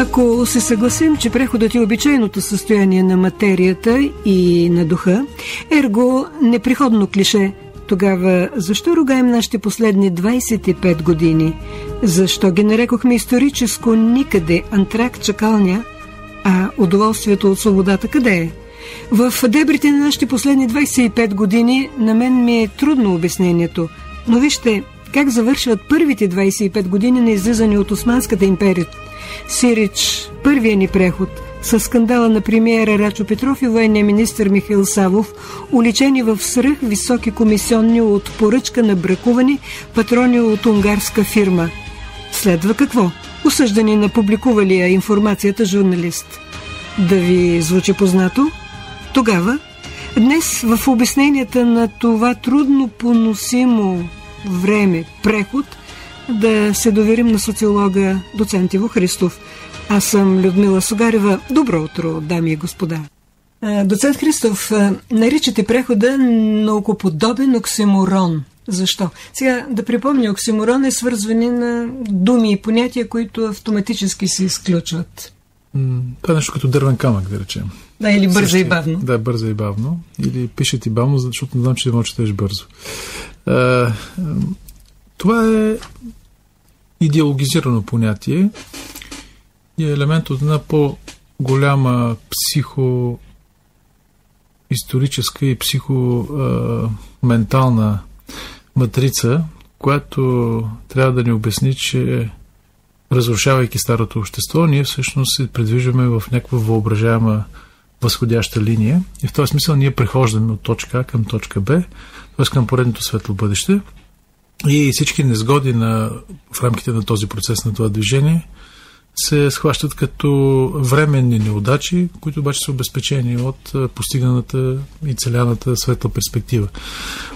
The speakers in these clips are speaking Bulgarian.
Ако се съгласим, че преходът е обичайното състояние на материята и на духа, ерго неприходно клише, тогава защо ругаем нашите последни 25 години? Защо ги нарекохме историческо никъде, антрак, чакалня, а удоволствието от свободата къде е? В дебрите на нашите последни 25 години на мен ми е трудно обяснението, но вижте как завършват първите 25 години на излизане от Османската империя. Сирич, първия ни преход, с скандала на премиера Рачо Петров и военния министър Михаил Савов, уличени в свръх високи комисионни от поръчка на бракувани патрони от унгарска фирма. Следва какво? Осъждани на публикувалия информацията журналист. Да ви звучи познато? Тогава, днес в обясненията на това трудно поносимо време, преход, да се доверим на социолога доцент Иво Христов. Аз съм Людмила Сугарева. Добро утро, дами и господа. Доцент Христов, наричате прехода наукоподобен оксиморон. Защо? Сега да припомня, оксиморон е свързване на думи и понятия, които автоматически се изключват. Това е нещо като дървен камък, да речем. Да, или бързо и бавно. Да, бързо и бавно. Или пише ти бавно, защото не знам, че не можеш да четеш бързо. Това е идеологизирано понятие и е елемент от една по-голяма психоисторическа и психоментална матрица, която трябва да ни обясни, че разрушавайки старото общество, ние всъщност се придвижваме в някаква въображаема възходяща линия и в този смисъл ние прехождаме от точка А към точка Б, т.е. към поредното светло бъдеще. И всички незгоди в рамките на този процес на това движение се схващат като временни неудачи, които обаче са обезпечени от постигнаната и целяната светла перспектива.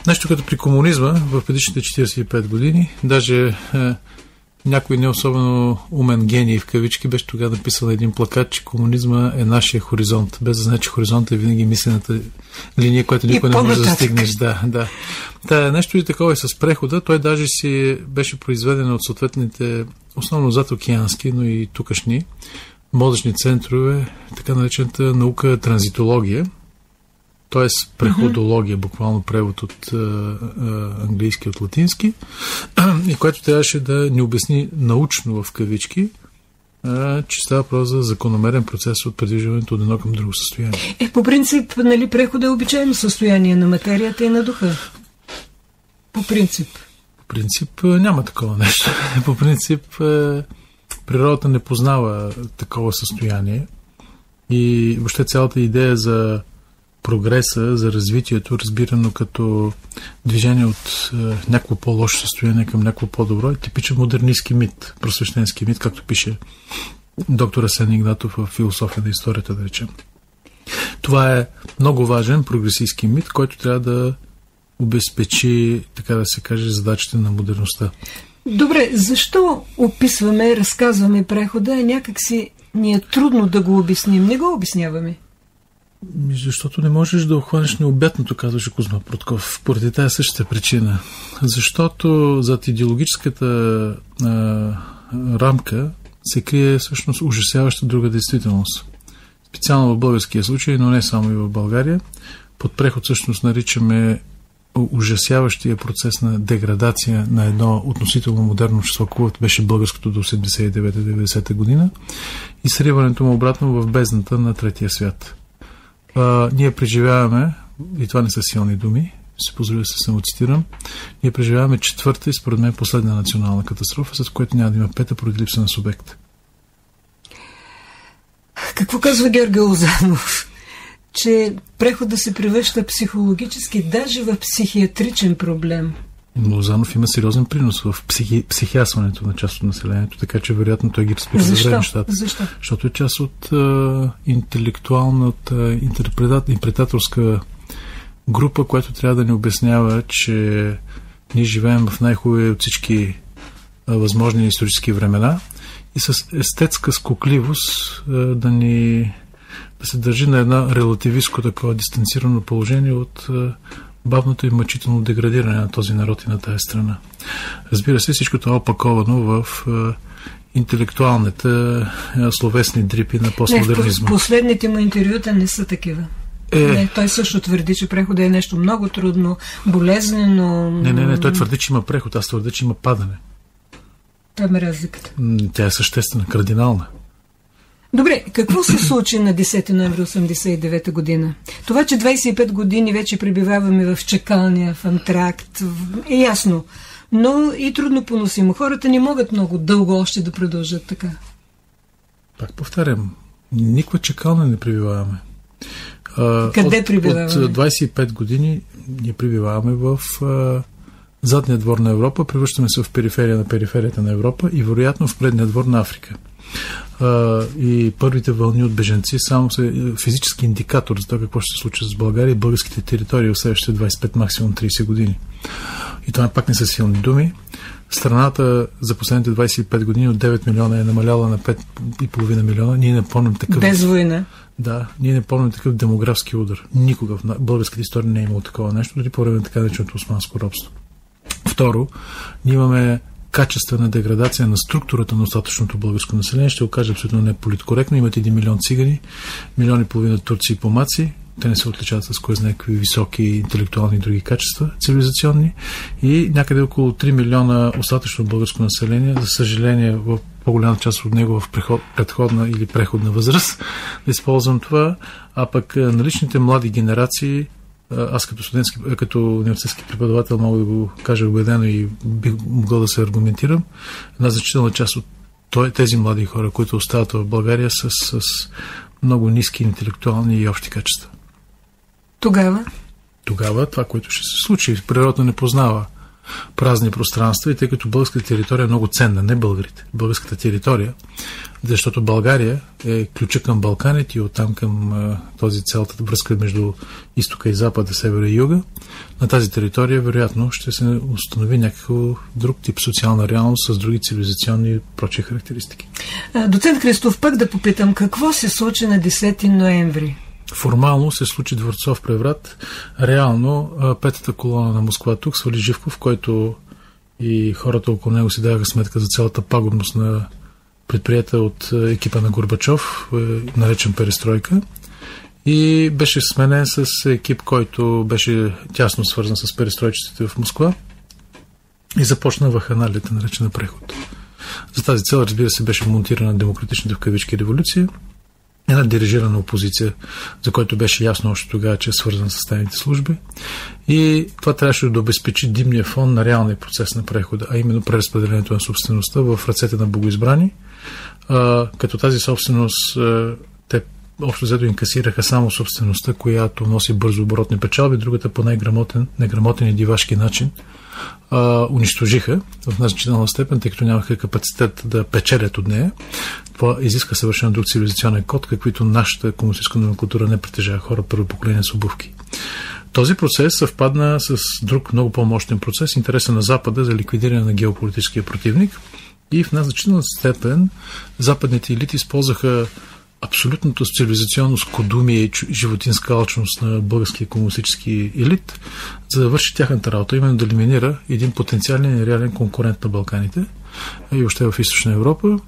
Нещо като при комунизма в предишните 45 години, даже някой не особено умен гений в кавички беше тогава написал един плакат, че комунизма е нашия хоризонт, без да знае, че хоризонт е винаги мислената линия, която никой не може да стигнеш. Да. Та, нещо и такова и с прехода. Той даже си беше произведен от съответните, основно зад океански, но и тукашни мозъчни центрове, така наречената наука транзитология, т.е. преходология, буквално превод от английски, от латински, и което трябваше да ни обясни научно в кавички, че става просто за закономерен процес от придвижването от едно към друго състояние. По принцип, нали, преходът е обичайно състояние на материята и на духа? По принцип. По принцип няма такова нещо. По принцип природата не познава такова състояние и въобще цялата идея за прогреса, за развитието, разбирано като движение от някакво по-лошо състояние към някакво по-добро, е типичен модернистски мит, просвещенски мит, както пише доктор Асен Игнатов в философия на историята, да речем. Това е много важен прогресистски мит, който трябва да обезпечи, така да се каже, задачите на модерността. Добре, защо описваме, разказваме прехода, някак си ни е трудно да го обясним? Не го обясняваме. Защото не можеш да обхванеш необятното, казваше Кузма Протков, поради тази същата причина. Защото зад идеологическата рамка се крие всъщност ужасяваща друга действителност. Специално в българския случай, но не само и в България. Под преход всъщност наричаме ужасяващия процес на деградация на едно относително модерно общество, което беше българското до 89-90 година, и сриването му обратно в бездната на третия свят. Ние преживяваме, и това не са силни думи, се позволя да се самоцитирам, ние преживяваме четвърта и според мен последна национална катастрофа, с което няма да има пета поради липса на субект. Какво казва Георги Лозанов? Че преходът се превръща психологически, даже в психиатричен проблем. Лозанов има сериозен принос в психиасването на част от населението, така че вероятно той ги разбира за време нещата. Защо? Защото е част от интелектуалната интерпретаторска група, която трябва да ни обяснява, че ние живеем в най-хубави от всички възможни исторически времена и с естетска скокливост да се държи на една релативистко такова дистанцирано положение от бавното и мъчително деградиране на този народ и на тази страна. Разбира се, всичко това опаковано в интелектуалните словесни дрипи на постмодернизма. Последните му интервюта не са такива. Не, той също твърди, че преходът е нещо много трудно, болезнено. Не, той твърди, че има преход, аз твърди, че има падане. Там е разликата. Тя е съществена, кардинална. Добре, какво се случи на 10 ноември 1989 година? Това, че 25 години вече пребиваваме в чакалня, в антракт, е ясно, но и трудно поносимо. Хората не могат много дълго още да продължат така. Пак повтарям, никаква чакалня не пребиваваме. Къде пребиваваме? От 25 години ние пребиваваме в задния двор на Европа, превръщаме се в периферия на периферията на Европа и вероятно в предния двор на Африка. И първите вълни от беженци само са физически индикатор за това какво ще се случи с България и българските територии в следващите 25, максимум 30 години. И това пак не са силни думи. Страната за последните 25 години от 9 милиона е намаляла на 5,5 милиона. Ние не помним такъв... Без война. Да, ние не помним такъв демографски удар. Никога в българската история не е имало такова нещо, дори по време на така нареченото османско робство. Второ, ние имаме качествена деградация на структурата на остатъчното българско население. Ще го кажа абсолютно неполиткоректно. Имат 1 милион цигани, 1,5 милиона турци и помаци. Те не се отличават с кой знае какви високи интелектуални и други качества, цивилизационни. И някъде около 3 милиона остатъчно българско население, за съжаление, в по-голяма част от него в предходна или преходна възраст, да използвам това, а пък наличните млади генерации, аз като университетски преподавател мога да го кажа убедено и бих могъл да се аргументирам, една значителна част от тези млади хора, които остават в България с много ниски интелектуални и общи качества. Тогава това, което ще се случи, природата не познава празни пространства и тъй като българската територия е много ценна, не българите, българската територия, защото България е ключа към Балканите и оттам към този цялата връзка между изтока и запада, севера и юга, на тази територия вероятно ще се установи някакъв друг тип социална реалност с други цивилизационни и прочие характеристики. Доцент Христов, пък да попитам, какво се случи на 10 ноември? Формално се случи дворцов преврат. Реално петата колона на Москва тук свали Живков, който и хората около него си даваха сметка за цялата пагубност на предприятия от екипа на Горбачов, наречен Перестройка. И беше сменен с екип, който беше тясно свързан с перестройчиците в Москва и започна ваханалията, наречена преход. За тази цел, разбира се, беше монтирана демократичната в кавички революция, една дирижирана опозиция, за който беше ясно още тогава, че е свързан с тайните служби. И това трябваше да обезпечи димния фон на реалния процес на прехода, а именно преразпределението на собствеността в ръцете на богоизбрани. Като тази собственост, те общо взето инкасираха само собствеността, която носи бързо оборотни печалби, другата по неграмотен и дивашки начин унищожиха в значителна степен, тъй като нямаха капацитет да печелят от нея. Това изиска съвършено друг цивилизационен код, каквито нашата комунистическа номенклатура не притежава, хора първо поколение с обувки. Този процес съвпадна с друг много по-мощен процес, интереса на Запада за ликвидиране на геополитическия противник и в значителна степен западните елити използваха абсолютното цивилизационно скудумие и животинска алчност на българския комунистически елит, за да върши тяхната работа, именно да елиминира един потенциален и реален конкурент на Балканите и още в Източна Европа.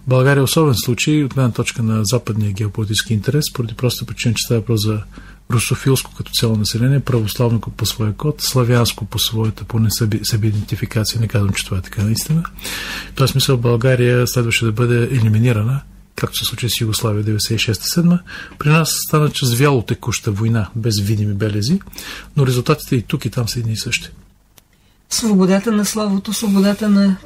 България е особен случай от гледна точка на западния геополитически интерес, поради проста причина, че става въпрос за русофилско като цяло население, православно по своя код, славянско по своята поне себеидентификация. Не казвам, че това е така наистина. В този смисъл България следваше да бъде елиминирана, както се случи с Югославия 96-7. При нас стана чрез вяло текуща война, без видими белези, но резултатите и тук и там са едни и същи. Свободата на словото, свободата на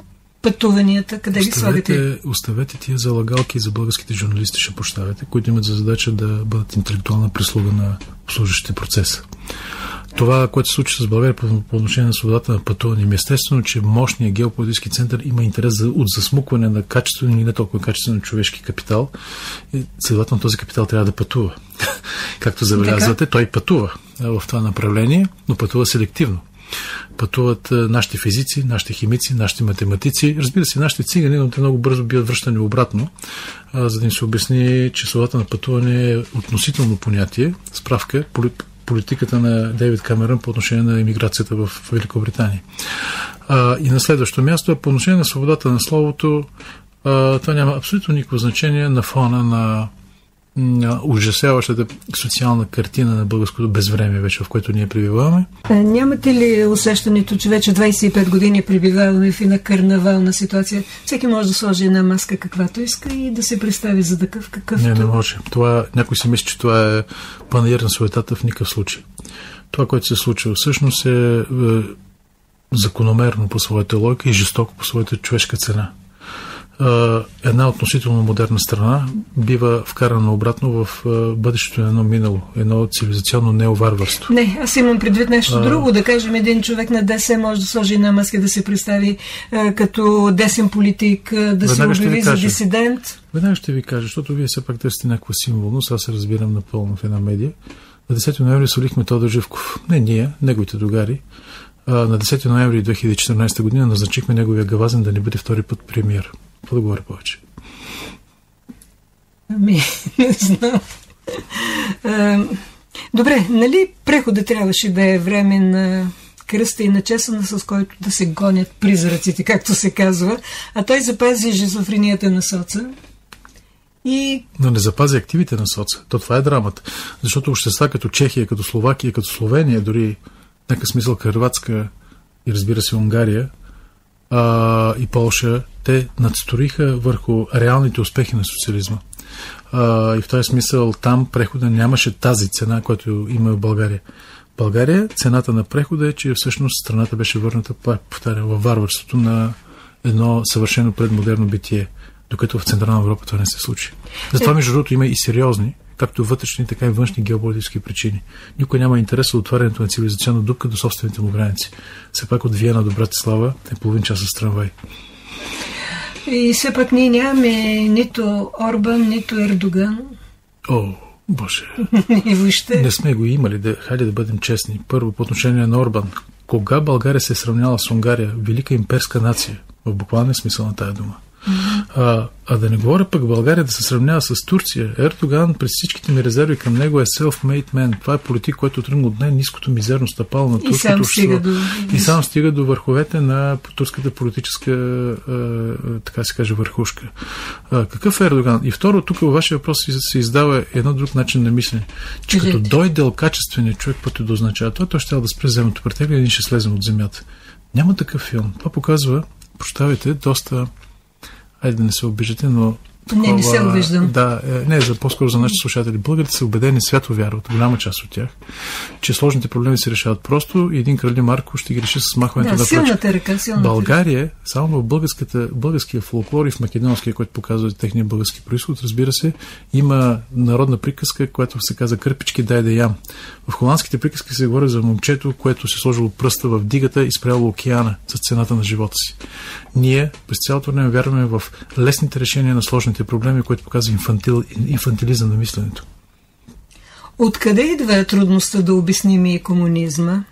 пътуванията, къде ги слагате? Оставете тия залагалки за българските журналисти, ще прощавате, които имат за задача да бъдат интелектуална прислуга на обслужващите процеса. Това, което се случи с България по отношение на свободата на пътуване, е естествено, че мощният геополитически център има интерес от засмукване на качествен и не толкова качествен човешки капитал. И следователно този капитал трябва да пътува. Както забелязвате, той пътува в това направление, но пътува селективно. Пътуват нашите физици, нашите химици, нашите математици, разбира се, нашите цигани, но те много бързо биват връщани обратно, за да им се обясни, че свободата на пътуване е относително понятие. Справка, политиката на Дейвид Камерън по отношение на имиграцията в Великобритания. И на следващо място, по отношение на свободата на словото, това няма абсолютно никакво значение на фона на ужасяващата социална картина на българското безвремие вече, в което ние пребиваваме. Нямате ли усещането, че вече 25 години пребиваваме в една карнавална ситуация? Всеки може да сложи една маска каквато иска и да се представи за такъв какъвто. Не може. Това, някой си мисли, че това е панаир на суетата, в никакъв случай. Това, което се случва, всъщност е закономерно по своята логика и жестоко по своята човешка цена. Една относително модерна страна бива вкарана обратно в бъдещето на едно минало, едно цивилизационно неоварварство. Не, аз имам предвид нещо друго. Да кажем, един човек на ДС може да сложи една маска, да се представи като десен политик, да се обяви за дисидент. Веднага ще ви кажа, защото вие все пак търсите някаква символност, аз се разбирам напълно в една медия. На 10 ноември свалихме Тодор Живков. Не ние, неговите другари. На 10 ноември 2014 година назначихме неговия Гавазен да не бъде втори път премиер. Какво да говоря повече? Не знам. Добре, нали преходът трябваше да е време на кръста и на чесъна, с който да се гонят призраците, както се казва, а той запази шизофренията на соца. Но не запази активите на соца. Това е драмата. Защото общества като Чехия, като Словакия, като Словения, дори в някакъв смисъл Хърватска и разбира се Унгария и Полша, те надсториха върху реалните успехи на социализма. И в този смисъл там прехода нямаше тази цена, която има в България. В България цената на прехода е, че всъщност страната беше върната, повтарям, във варварството на едно съвършено предмодерно битие, докато в Централна Европа това не се случи. Затова, между другото, има и сериозни, както вътрешни, така и външни геополитически причини. Никой няма интерес от отварянето на цивилизационна дупка до собствените му граници. Все пак от Виена до Братислава е половин час с трамвай. И все пак ние нямаме нито Орбан, нито Ердоган. О, Боже. И въобще. Не сме го имали. Хайде да бъдем честни. Първо, по отношение на Орбан. Кога България се е сравняла с Унгария? Велика имперска нация. В буквалния смисъл на тая дума. Да не говоря пък България да се сравнява с Турция. Ердоган, през всичките ми резерви към него, е self-made man. Това е политик, който тръгна от най-ниското мизерно стъпало на турското общество. И сам стига до върховете на турската политическа, така се каже, върхушка. Какъв е Ердоган? И второ, тук във вашия въпрос се издава едно друг начин на мислене. Че като дойдел качественият човек, който да означава това, той ще да спре земното претегля и ще слезем от земята. Няма такъв филм. Това показва, прощавайте, доста. Айде да не се обиждате, но... Не се обиждам. Да, по-скоро за нашите слушатели. Българите са убедени, свято вярват, голяма част от тях, че сложните проблеми се решават просто и един Крали Марко ще ги реши с махването на пръчка. Силната ръка. България, само в българския фолклор и в македонския, който показва техния български произход, разбира се, има народна приказка, която се казва "Кърпички, дай да ям". В холандските приказки се говори за момчето, което се сложило пръста в дигата и спряло океана с цената на живота си. Ние през цялото време вярваме в лесните решения на сложните проблеми, които показва инфантилизъм на мисленето. Откъде идва трудността да обясним и комунизма?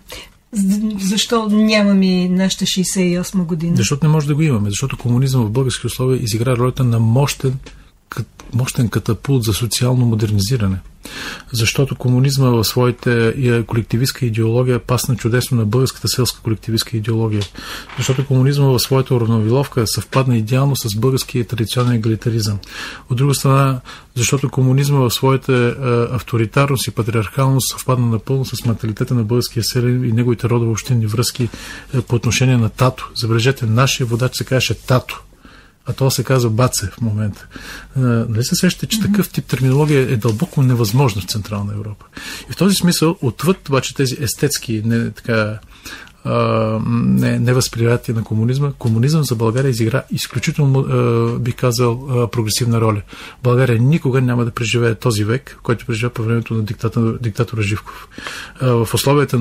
Защо нямаме нашата 68 година? Защото не може да го имаме. Защото комунизъм в български условия изигра ролята на мощен катапулт за социално модернизиране. Защото комунизма в своите колективистка идеология пасна чудесно на българската селска колективистка идеология. Защото комунизма в своята уравновиловка съвпадна идеално с българския традиционен егалитаризъм. От друга страна, защото комунизма в своята авторитарност и патриархалност съвпадна напълно с менталитета на българския селен и неговите родово-общинни връзки по отношение на тато. Забележете, нашия водач се казваше тато, а това се казва баце в момента. Нали се сещате, че такъв тип терминология е дълбоко невъзможна в Централна Европа. И в този смисъл, отвъд обаче тези естетски невъзприятия на комунизма, комунизъм за България изигра изключително, бих казал, прогресивна роля. България никога няма да преживее този век, който преживя по времето на диктатора Живков. В условията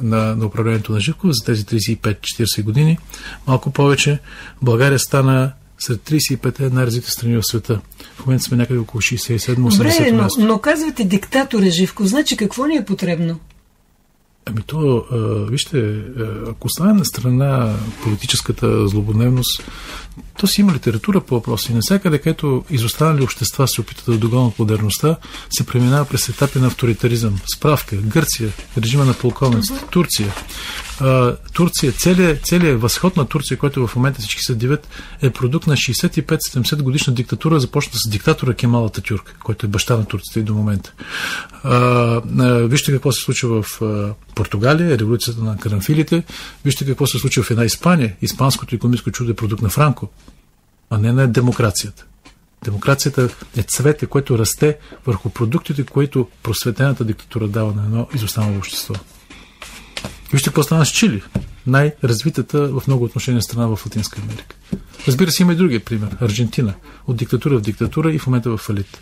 на управлението на Живков за тези 35-40 години, малко повече, България стана сред 35-те най-развити страни в света. В момента сме някъде около 67-80 място. Но казвате диктатора Живков, значи какво ни е потребно? Вижте, ако оставим на страна политическата злободневност, То си има литература по въпроси. Навсякъде, където изостанали общества се опитат да догонят модерността, се преминава през етапи на авторитаризъм. Справка. Гърция, режима на полковниците. Турция, целият възход на Турция, който в момента всички се дивят, е продукт на 65-70 годишна диктатура, започна с диктатора Кемал Ататюрк, който е баща на турците и до момента. Вижте какво се случва в Португалия, революцията на карамфилите. Вижте какво се случва в една Испания. Испанското икономическо чудо е продукт на Франко, а не на демокрацията. Демокрацията е цвете, което расте върху продуктите, които просветената диктатура дава на едно изостанало общество. Вижте какво стана с Чили. Най-развитата в много отношения страна в Латинска Америка. Разбира се, има и другия пример. Аржентина. От диктатура в диктатура и в момента в фалит.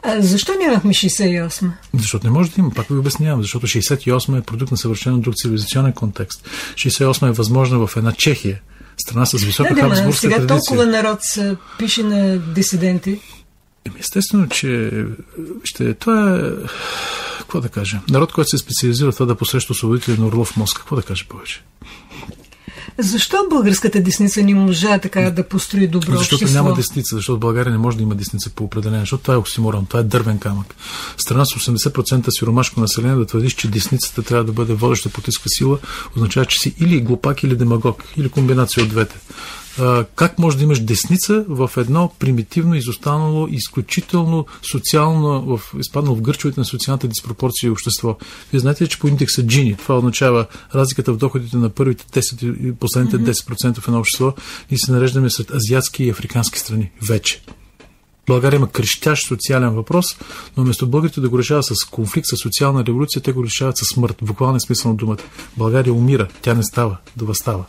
А защо нямахме 68? Защото не може да има. Пак ви обяснявам. Защото 68 е продукт на съвършено друг цивилизационен контекст. 68 е възможно в една Чехия. Страна с висока хабсбургска сега традиция. Толкова народ се пише на дисиденти. Естествено, че това е... Какво да кажа? Народ, който се специализира в това да посреща освободители на Орлов мозък. Какво да кажа повече? Защо българската десница не можа така да построи добро общество? Защото няма десница, защото в България не може да има десница по определение, защото това е оксиморон, това е дървен камък. Страна с 80% сиромашко население да твърдиш, че десницата трябва да бъде водеща политическа сила, означава, че си или глупак, или демагог, или комбинация от двете. Как може да имаш десница в едно примитивно, изостанало, изключително социално, изпаднало в гърчовете на социалната диспропорция и общество? Вие знаете ли, че по индекса Джини, това означава разликата в доходите на първите 10 и последните 10% в едно общество, ние се нареждаме сред азиатски и африкански страни. Вече. България има крещящ социален въпрос, но вместо българите да го решават с конфликт, с социална революция, те го решават с смърт. В буквален смисъл на думата. България умира, тя не става, да възстава.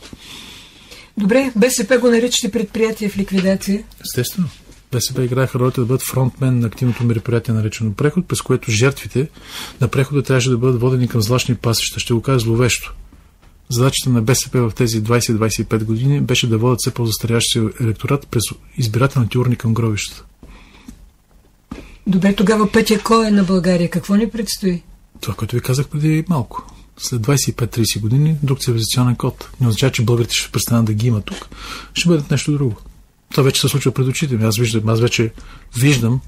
Добре, БСП го наричате предприятие в ликвидация. Естествено. БСП играеха ролята да бъдат фронтмен на активното мероприятие, наречено преход, през което жертвите на прехода трябваше да бъдат водени към злачни пасища. Ще го кажа зловещо. Задачата на БСП в тези 20-25 години беше да водят все по-застарящия електорат през избирателните урни към гробищата. Добре, тогава пътя кой е на България? Какво ни предстои? Това, което ви казах преди малко. След 25-30 години друг цивилизационен код. Не означава, че българите ще престанат да ги има тук. Ще бъдат нещо друго. Това вече се случва пред очите ми. Аз вече виждам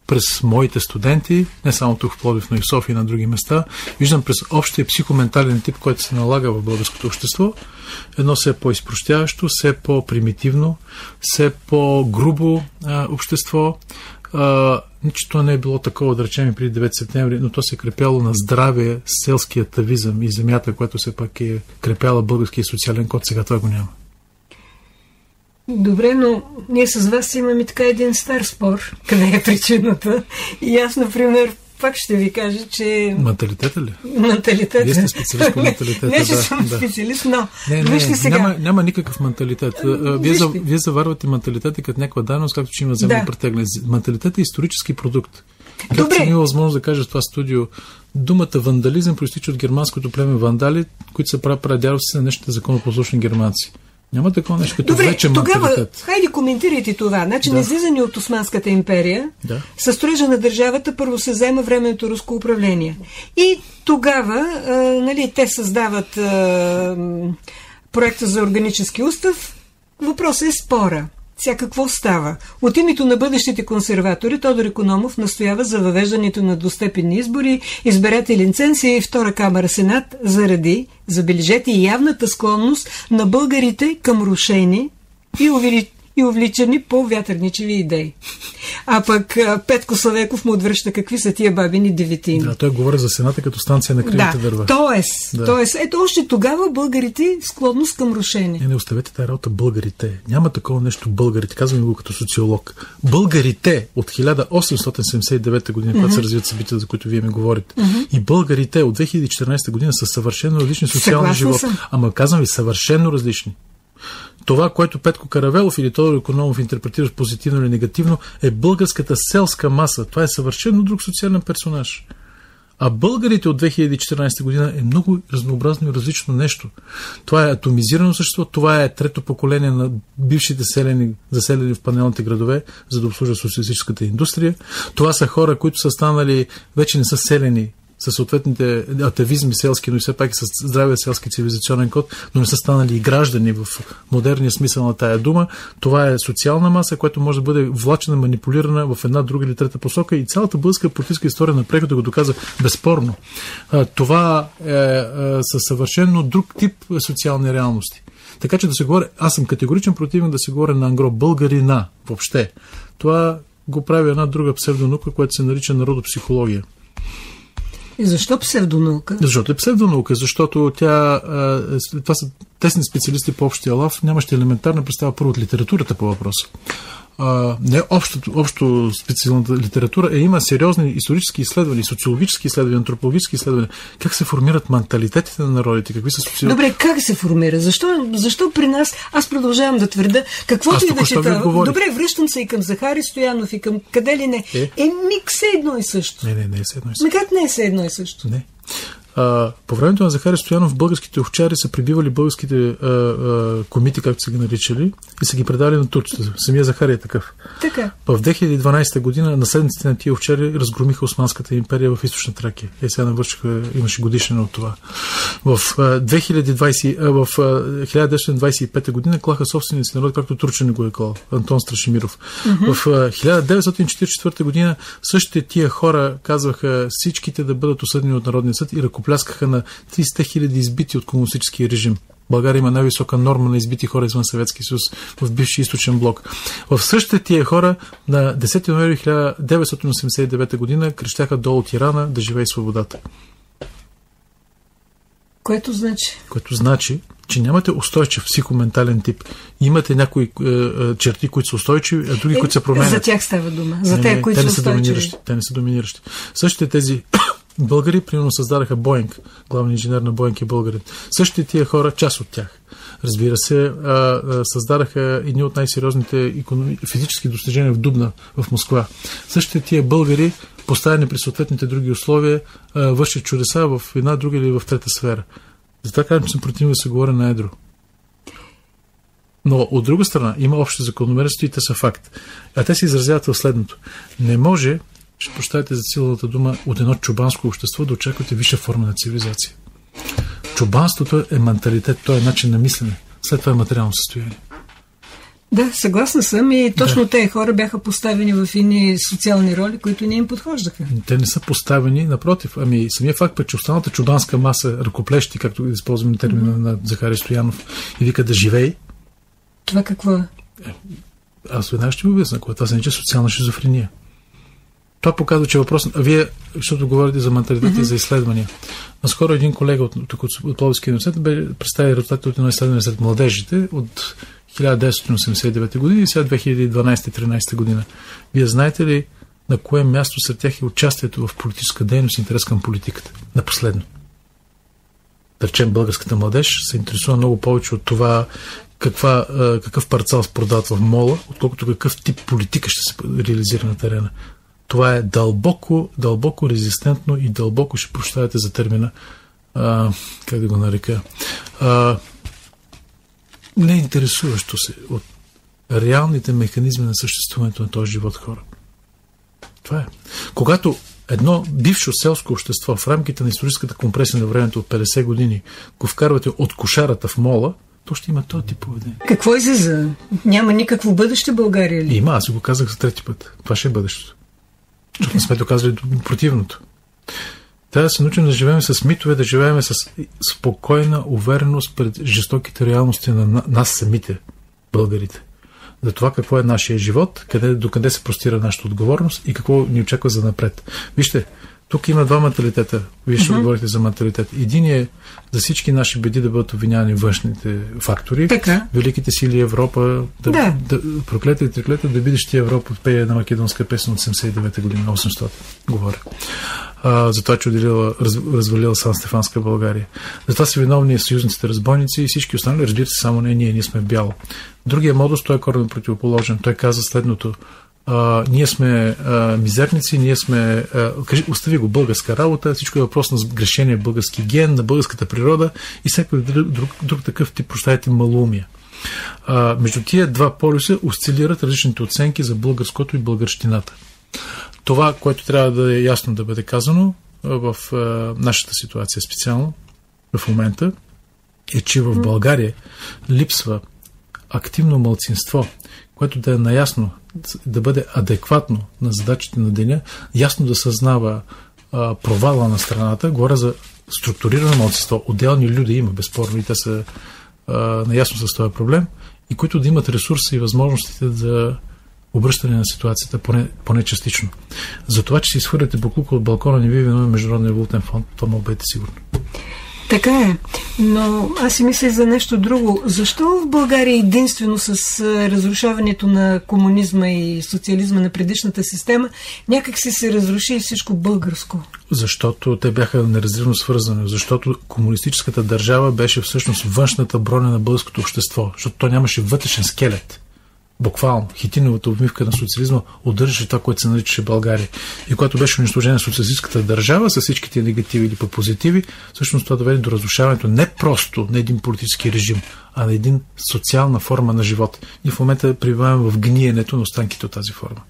през моите студенти, не само тук в Пловдив, но и в София и на други места, виждам през общия психоментален тип, който се налага в българското общество, едно все по-изпростяващо, все по-примитивно, все по-грубо общество. Ничето не е било такова, да речем, преди 9 септември, но то се е крепяло на здравия селски атавизъм и земята, която все пак е крепяла българския социален код. Сега това го няма. Добре, но ние с вас имаме така един стар спор. Къде е причината? И аз, например, пак ще ви кажа, че... Менталитета ли? Менталитета. Вие сте специалист по менталитета. Не, че съм специалист, но... Вижте сега. Няма никакъв менталитет. Вие заварвате менталитета като някаква дайност, както че има земно претегляне. Менталитет е исторически продукт. Добре. Съм имал възможност да кажа в това студио, думата вандализъм проистича от германското племе вандали, които са прадядовци на днешните законопослушни германци. Няма такова нещо като вече менталитет. Добре, тогава, хайде коментирайте това. Значи, излизане от Османската империя, със строежа на държавата първо се взема временното руско управление. И тогава, те създават проекта за органически устав. Въпросът е спора. Сега какво става? От името на бъдещите консерватори Тодор Икономов настоява за въвеждането на двустепенни избори, избирателен ценз и втора камара Сенат заради, забележете, явната склонност на българите към рушени и увличани по вятърничеви идеи. А пък Петко Славеков му отвръща какви са тия бабини деветини. Да, той говори за Сената като станция на кривите дърва. Тоест, ето още тогава българите склонност към рушение. Не оставете тази работа българите. Няма такова нещо българите. Казвам го като социолог. Българите от 1879 година, когато се развиват събития, за които вие ми говорите. И българите от 2014 година са съвършено различни социални животи. Ама казвам ви, съвършено различни. Това, което Петко Каравелов или Тодор Икономов интерпретира позитивно или негативно, е българската селска маса. Това е съвършено друг социален персонаж. А българите от 2014 година е много разнообразно и различно нещо. Това е атомизирано същество, това е трето поколение на бившите заселени в панелните градове, за да обслужат социалистическата индустрия. Това са хора, които са станали, вече не са селени, със съответните атавизми селски, но и все пак и с здравия селски цивилизационен код, но не са станали и граждани в модерния смисъл на тая дума. Това е социална маса, която може да бъде влачена, манипулирана в една, друга или трета посока и цялата българска политическа история на прехода го доказа безспорно. Това е със съвършено друг тип социални реалности. Така че да се говори, аз съм категоричен противник да се говори на ангро българина въобще. Това го прави една друга псевдонаука, която се нарича народопсихология. И защо псевдонаука? Защото е псевдонаука, защото това са тесни специалисти по общия лав, нямащи елементарна представа първо от литературата по въпроса. Не общо специалната литература, има сериозни исторически изследвания, социологически изследвания, антропологически изследвания. Как се формират менталитетите на народите? Какви са социални... Добре, как се формира? Защо при нас, аз продължавам да твърда, каквото и да чета. Добре, връщам се и към Захари Стоянов, и към къде ли не. Миг се едно и също. Не е се едно и също. Как не е се едно и също? Не. По времето на Захари Стоянов българските овчари са прибивали българските комити, както са ги наричали, и са ги предали на турците. Самия Захари е такъв. Така. В 2012 година наследниците на тия овчари разгромиха Османската империя в източна Тракия. Сега навършиха, имаше годишнина от това. В 1925 година клаха собственици народ, както турчен го е клал, Антон Страшимиров. В 1944 година същите тия хора казваха всичките да бъдат осъдени от Народния съд и ръкопляскаха на 30 000 избити от комунистическия режим. България има най-висока норма на избити хора извън Съветски съюз в бивши източен блок. В същите тия хора на 10 ноември 1989 година крещяха долу тирана да живее свободата. Което значи, че нямате устойчив психоментален тип. Имате някои черти, които са устойчиви, а други, които се променят. За тях става дума. За тях, които са устойчиви. Те не са доминиращи. Същите тези българи, примерно, създадаха Боинг. Главният инженер на Боинг е българин. Същите тия хора, част от тях, разбира се, създадаха едни от най-сериозните физически достижения в Дубна, в Москва. Същите тия българи, поставени при съответните други условия, вършат чудеса в една, друга или в трета сфера. Затова казвам, че съм противен да се говоря на едро. Но от друга страна има общи закономерности и те са факт. А те се изразяват в следното. Не може, ще прощавате за силната дума, от едно чубанско общество да очаквате висша форма на цивилизация. Чубанството е менталитет, то е начин на мислене. След това е материално състояние. Да, съгласна съм и точно тези хора бяха поставени в едни социални роли, които не им подхождаха. Те не са поставени, напротив. Самия факт, че останалата чубанска маса ръкоплещи, както използваме термина на Захари Стоянов, и вика да живей. Това какво е? Аз веднага ще ви обясня, това се нарича социална шизофрения. Това показва, че въпрос... Вие, защото говорите за менталитет и за изследвания. Наскоро един колега от Пловдивския университет бе представил резултатите от едно изследване сред младежите от 1989 година и сега 2012-2013 година. Вие знаете ли на кое място сред тях е участието в политическа дейност и интерес към политиката? На последно. Да речем, българската младеж се интересува много повече от това какъв парцал се продават в мола, отколкото какъв тип политика ще се реализира на терена. Това е дълбоко резистентно и дълбоко, ще прощавате за термина, как да го нарека, не интересуващо се от реалните механизми на съществуването на този живот хора. Това е. Когато едно бившо селско общество в рамките на историческата компресия на времето от 50 години го вкарвате от кошарата в мола, то ще има този тип поведение. Какво излиза? Няма никакво бъдеще България ли? Има, аз го казах за трети път. Това ще е бъдещето. Защото не сме доказали противното. Трябва да се научим да живеем с митове, да живеем с спокойна увереност пред жестоките реалности на нас самите, българите. За това какво е нашия живот, докъде се простира нашата отговорност и какво ни очаква за напред. Вижте, тук има два менталитета. Вие ще говорите за менталитет. Един е за всички наши беди да бъдат обвинявани външните фактори. Така. Великите сили Европа, проклета и треклета, да бидеш ти Европа, отпее една македонска песен от 79 година, 800, говоря. За това, че развалила Сан-Стефанска България. За това са виновни съюзниците разбойници и всички останали, разбира се, само не ние сме в бяло. Другия модус, той е коренно противоположен. Той каза следното. Ние сме мизерници, ние сме... остави го българска работа, всичко е въпрос на грешение български ген, на българската природа и всеки друг такъв тип, прощайте, малоумия. Между тия два полюса осцилират различните оценки за българското и българщината. Това, което трябва да е ясно да бъде казано, в нашата ситуация специално в момента е, че в България липсва активно малцинство, което да е наясно, да бъде адекватно на задачите на деня, ясно да съзнава провала на страната. Говоря за структурирано малцинство. Отделни люди има, безспорно, и те са наясно с този проблем, и които да имат ресурси и възможностите за обръщане на ситуацията, поне частично. За това, че си изхвърляте боклука от балкона, не ви винува Международния валутен фонд, това му бъдете сигурно. Така е, но аз си мисля за нещо друго. Защо в България единствено с разрушаването на комунизма и социализма на предишната система някак си се разруши всичко българско? Защото те бяха неразривно свързани. Защото комунистическата държава беше всъщност външната броня на българското общество. Защото то нямаше вътрешен скелет. Буквално, хитиновата обмивка на социализма удържаше това, което се наричаше България. И когато беше унищожена социалистическата държава с всичките негативи или позитиви, всъщност това доведе до разрушаването не просто на един политически режим, а на един социална форма на живот. И в момента пребиваваме в гниенето на останките от тази форма.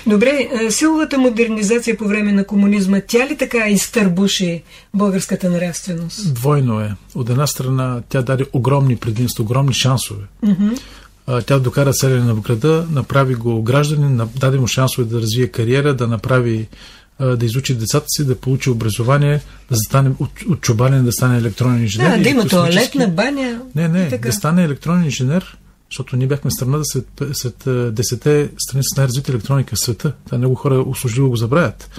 Добре, силовата модернизация по време на комунизма, тя ли така изтърбуши българската нравственост? Двойно е. От една страна тя даде огромни предимства, огромни шансове. Тя докара селяне в града, направи го гражданин, даде му шансове да развие кариера, да изучи децата си, да получи образование, да стане от чубанин, да стане електронен инженер. Да има тоалетна баня. Не, да стане електронен инженер, защото ние бяхме страната след 10 страни с най-развита електроника в света. Това много хора услужливо го забравят.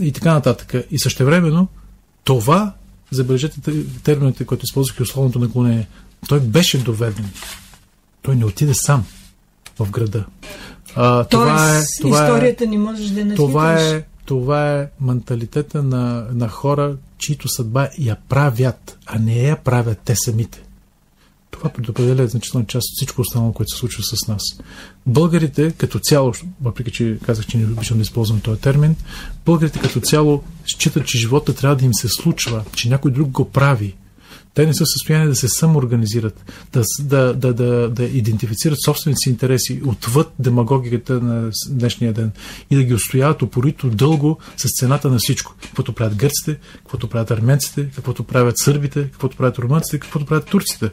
И така нататък. И същевременно това, забележете термините, които използвах и условното наклонение, той беше доведен. Той не отиде сам в града. Историята не можеш да наситиш. Това е менталитета на хора, чието съдба я правят, а не я правят те самите. Това предопределя значителна част от всичко останало, което се случва с нас. Българите като цяло, въпреки че казах, че не обичам да използвам този термин, българите като цяло считат, че живота трябва да им се случва, че някой друг го прави. Те не са в състояние да се самоорганизират, да идентифицират собствените си интереси отвъд демагогиката на днешния ден и да ги устояват упорито дълго с цената на всичко. Каквото правят гърците, каквото правят арменците, каквото правят сърбите, каквото правят румънците, каквото правят турците.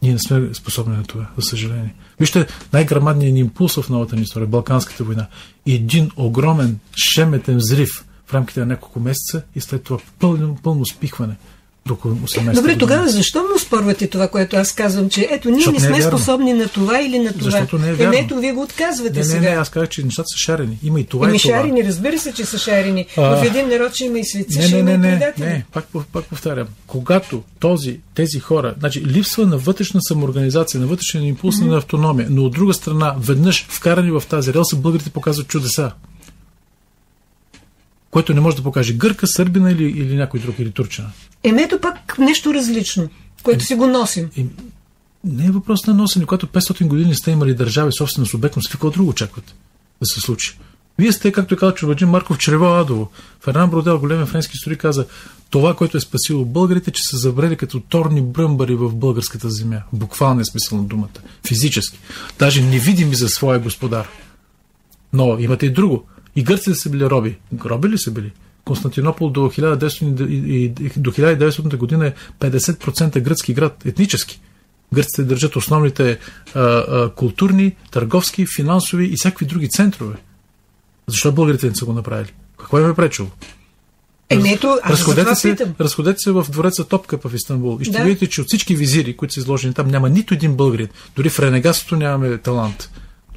Ние не сме способни на това, за съжаление. Вижте, най-грамадният ни импулс в новата ни история, Балканската война. Един огромен шеметен взрив в рамките на няколко месеца и след това пълно спихване. Добре, тогава защо му спорвате това, което аз казвам, че ето ние не сме способни на това или на това? Защото не е вярно. Ето вие го отказвате сега. Не, аз казах, че нещата са шарени. Има и това и това. Шарени, разбира се, че са шарени. В един народ ще има и светци, ще има и предатели. Не, пак повтарям. Когато тези хора, значи липсва на вътрешна самоорганизация, на вътрешен импулс, на автономия, но от друга страна, веднъж вкарани в тази релса, българите показват чудеса. Който не може да покаже гърка, сърбина или някой друг, или турчина. Ето пак нещо различно, което си го носим. Не е въпрос на носене. Когато 500 години сте имали държава и собствена субектност, какво друго очаквате да се случи? Вие сте, както каза Чорбаджи Марков, чрево адово. Фернан Бродел, големия френски историк, каза, това, което е спасило българите, че са забрели като торни бръмбари в българската земя. В буквалния смисъл на думата. Физически. Даже невидими за своя господар. Но имате и друго. И гърците са били роби. Роби ли са били? Константинопол до 1900 година е 50% гръцки град, етнически. Гърците държат основните културни, търговски, финансови и всякакви други центрове. Защо българите не са го направили? Какво им е пречило? Разходете се в двореца Топкапа в Истанбул и ще видите, че от всички визири, които са изложени там, няма нито един българин. Дори в ренегатството нямаме талант.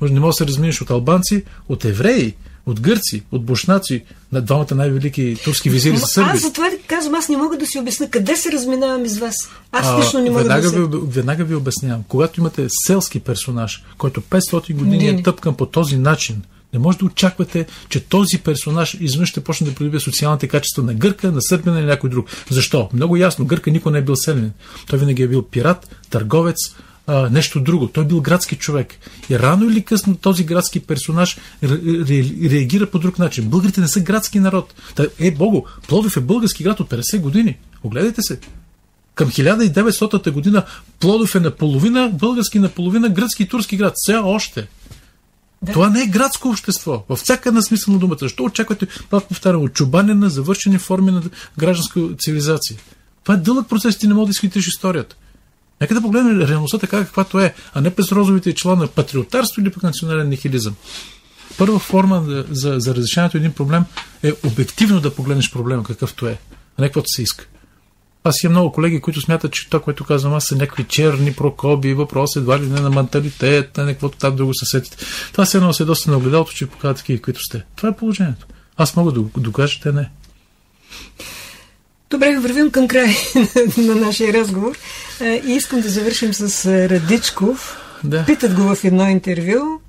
Не може да се разминеш от албанци, от евреи, от гърци, от бошнаци, на двамата най-велики турски визири за сърби. Аз затова казвам, аз не мога да си обясня къде се разминавам из вас. Аз лично не мога да се... Веднага ви обяснявам. Когато имате селски персонаж, който 500 години е тъпкан по този начин, не може да очаквате, че този персонаж изведнъж ще почне да придобие социалните качества на гърка, на сърбина или някой друг. Защо? Много ясно. Гърка никой не е бил селянин. Той винаги е бил пират, търговец, нещо друго. Той бил градски човек. И рано или късно този градски персонаж реагира по друг начин. Българите не са градски народ. Богу, Пловдив е български град от 50 години. Огледайте се. Към 1900 година Пловдив е наполовина български, наполовина гръцки и турски град. Все още. Да. Това не е градско общество. Във всяка една смисъл на думата. Защо очаквате, пак повтарям, отчубане на завършени форми на гражданска цивилизация? Това е дълъг процес, ти не можеш да изхитриш историята. Нека да погледнем реалността така, каквато е, а не през розовите чела на патриотарство или пък национален нихилизъм. Първа форма за разрешаването на един проблем е обективно да погледнеш проблема какъвто е, а не каквото се иска. Аз имам много колеги, които смятат, че това, което казвам аз, са някакви черни прокоби, въпрос едва ли не на менталитет, на някаквото там друго съсетите. Това се едно се доста на огледалото, че показва такива, които сте. Това е положението. Аз мога да го докажа, те не. Добре, вървим към край на нашия разговор. И искам да завършим с Радичков. Да. Питат го в едно интервю.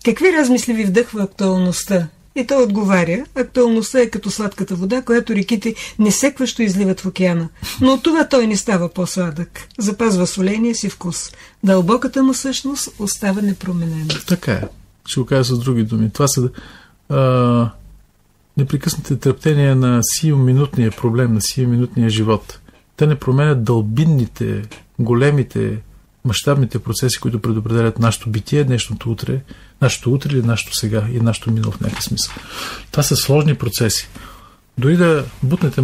Какви размисли ви вдъхва актуалността? И той отговаря: актуалността е като сладката вода, която реките несекващо изливат в океана. Но от това той не става по-сладък. Запазва соления си вкус. Дълбоката му същност остава непроменена. Така е. Ще го кажа с други думи. Това са непрекъснатите трептения на сиюминутния проблем, на сиюминутния живот. Те не променят дълбинните, големите, мащабните процеси, които предопределят нашето битие, днешното утре или нашето сега и нашето минало в някакъв смисъл. Това са сложни процеси. Дори да бутнете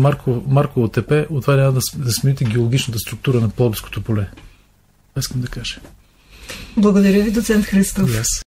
Марково тепе, от това няма да смените геологичната структура на Пловдивското поле. Това искам да кажа. Благодаря ви, доцент Христов. Yes.